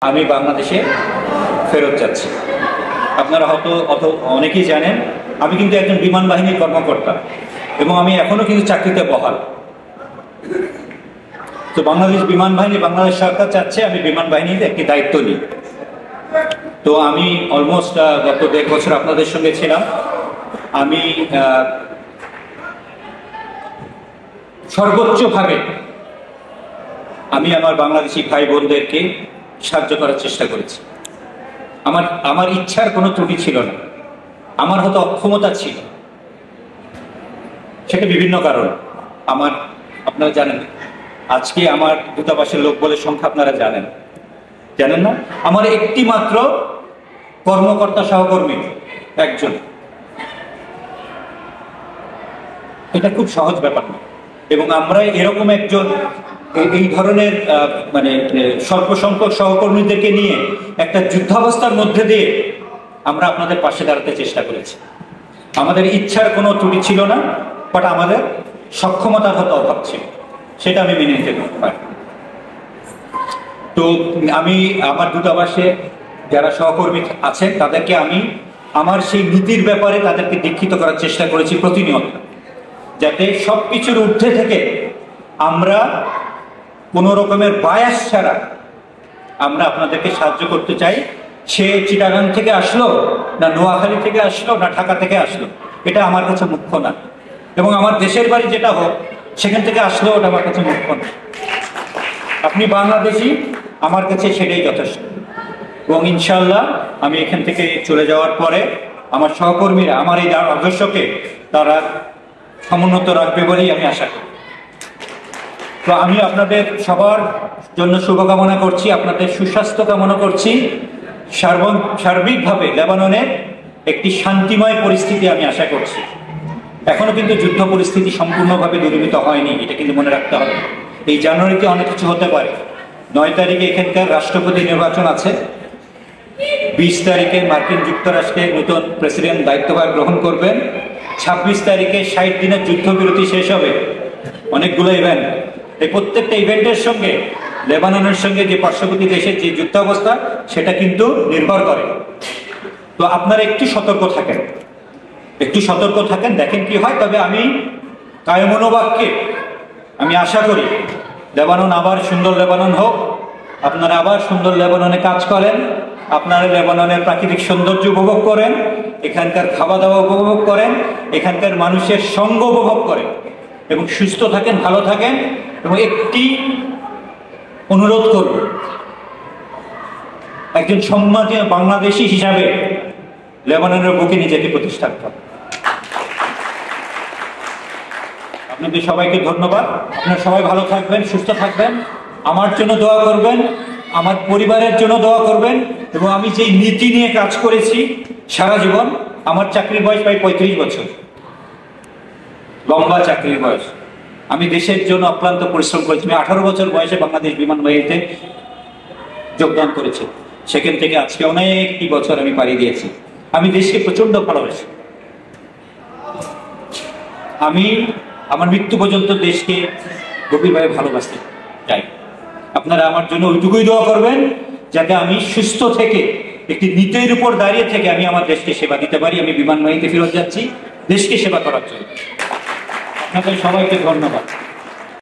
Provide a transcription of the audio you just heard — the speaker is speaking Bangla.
আমি বাংলাদেশে ফেরত যাচ্ছি। আপনারা হয়তো অনেকেই জানেন আমি কিন্তু একজন বিমান বাহিনীর কর্মকর্তা এবং আমি এখনো কিন্তু চাকরিতে বহাল। তো বাংলাদেশ বিমান বাহিনী, বাংলাদেশ সরকার চাচ্ছে আমি বিমান বাহিনীতে একটি দায়িত্ব নিই। তো আমি অলমোস্ট গত 1.5 বছর আপনাদের সঙ্গে ছিলাম। আমি সর্বোচ্চভাবে আমি আমার বাংলাদেশি ভাই বোনদেরকে সাহায্য করার চেষ্টা করেছি। আমার ইচ্ছার কোনো ত্রুটি ছিল না, আমার হয়তো অক্ষমতা ছিল, সেটা বিভিন্ন কারণ। আপনারা জানেন আজকে আমার দূতাবাসের লোক বলে সংখ্যা আপনারা জানেন না। আমার একটি মাত্র কর্মকর্তা সহকর্মী একজন, এটা খুব সহজ ব্যাপার না। এবং আমরা এরকম একজন এই ধরনের স্বল্প সংখ্যক সহকর্মীদেরকে নিয়ে একটা যুদ্ধাবস্থার মধ্যে দিয়ে আমরা আপনাদের পাশে দাঁড়াতে চেষ্টা করেছি। আমাদের ইচ্ছার কোনো ত্রুটি ছিল না, বাট আমাদের সক্ষমতার হয়তো অভাব ছিল, সেটা আমি মেনে নিতে পারি। তো আমি আমার দূতাবাসে যারা সহকর্মী আছেন তাদেরকে আমি আমার সেই নীতির ব্যাপারে তাদেরকে দীক্ষিত করার চেষ্টা করেছি প্রতিনিয়ত, যাতে সব কিছুর ঊর্ধ্বে থেকে আমরা কোনো রকমের বায়াস ছাড়া আমরা আপনাদেরকে সাহায্য করতে চাই। সে চিটাগাং থেকে আসলো না নোয়াখালী থেকে আসলো না ঢাকা থেকে আসলো, এটা আমার কাছে মুখ্য না। এবং আমার দেশের বাড়ি যেটা হোক সেখান থেকে আসলো, ওটা আমার কাছে মুখ্য না। আপনি বাংলাদেশি, আমার কাছে সেটাই যথেষ্ট। এবং ইনশাল্লাহ আমি এখান থেকে চলে যাওয়ার পরে আমার সহকর্মীরা আমার এই আদর্শকে তারা সমুন্নত রাখবে বলেই আমি আশা করি। তো আমি আপনাদের সবার জন্য শুভকামনা করছি, আপনাদের সুস্বাস্থ্য কামনা করছি। সার্বিকভাবে লেবাননের একটি শান্তিময় পরিস্থিতি আমি আশা করছি। এখনো কিন্তু যুদ্ধ পরিস্থিতি সম্পূর্ণভাবে দূরীভূত হয়নি, এটা কিন্তু মনে রাখতে হবে। এই জানুয়ারিতে অনেক কিছু হতে পারে। 9 তারিখে এখানকার রাষ্ট্রপতি নির্বাচন আছে, 20 তারিখে মার্কিন যুক্তরাষ্ট্রে নতুন প্রেসিডেন্ট দায়িত্বভার গ্রহণ করবেন, 26 তারিখে 60 দিনের যুদ্ধবিরতি শেষ হবে। অনেকগুলো ইভেন্ট, এই প্রত্যেকটা ইভেন্টের সঙ্গে লেবাননের সঙ্গে যে পার্শ্ববর্তী দেশের যে যুদ্ধাবস্থা সেটা কিন্তু নির্ভর করে। তো আপনারা একটু সতর্ক থাকেন, দেখেন কি হয়। তবে আমি কায়মনোবাক্যে আমি আশা করি লেবানন আবার সুন্দর লেবানন হোক, আপনারা আবার সুন্দর লেবাননে কাজ করেন, আপনারা লেবাননের প্রাকৃতিক সৌন্দর্য উপভোগ করেন, এখানকার খাওয়া দাওয়া উপভোগ করেন, এখানকার মানুষের সঙ্গ উপভোগ করেন এবং সুস্থ থাকেন, ভালো থাকেন। এবং একটি অনুরোধ করব, একজন সম্মানীয় বাংলাদেশি হিসাবে লেবাননের বুকে নিজেকে প্রতিষ্ঠা করবেন। আপনাদের সবাইকে ধন্যবাদ। আপনারা সবাই ভালো থাকবেন, সুস্থ থাকবেন, আমার জন্য দোয়া করবেন, আমার পরিবারের জন্য দোয়া করবেন। এবং আমি যেই নীতি নিয়ে কাজ করেছি সারা জীবন, আমার চাকরির বয়স প্রায় 35 বছর, লম্বা চাকরির বয়স। আমি দেশের জন্য অক্লান্ত পরিশ্রম করেছি। আমি 18 বছর বয়সে বাংলাদেশ বিমান বাহিনীতে যোগদান করেছি, সেখান থেকে আজকে অনেকটি বছর আমি পাড়ি দিয়েছি। আমি দেশকে প্রচন্ড ভালোবাসি, আমি আমার মৃত্যু পর্যন্ত দেশকে গভীরভাবে ভালোবাসতে চাই। আপনারা আমার জন্য ওইটুকুই দোয়া করবেন যাতে আমি সুস্থ থেকে একটি নীতির উপর দাঁড়িয়ে থেকে আমি আমার দেশকে সেবা দিতে পারি। আমি বিমান বাহিনীতে ফেরত যাচ্ছি দেশকে সেবা করার জন্য। আপনাদের সবাইকে ধন্যবাদ।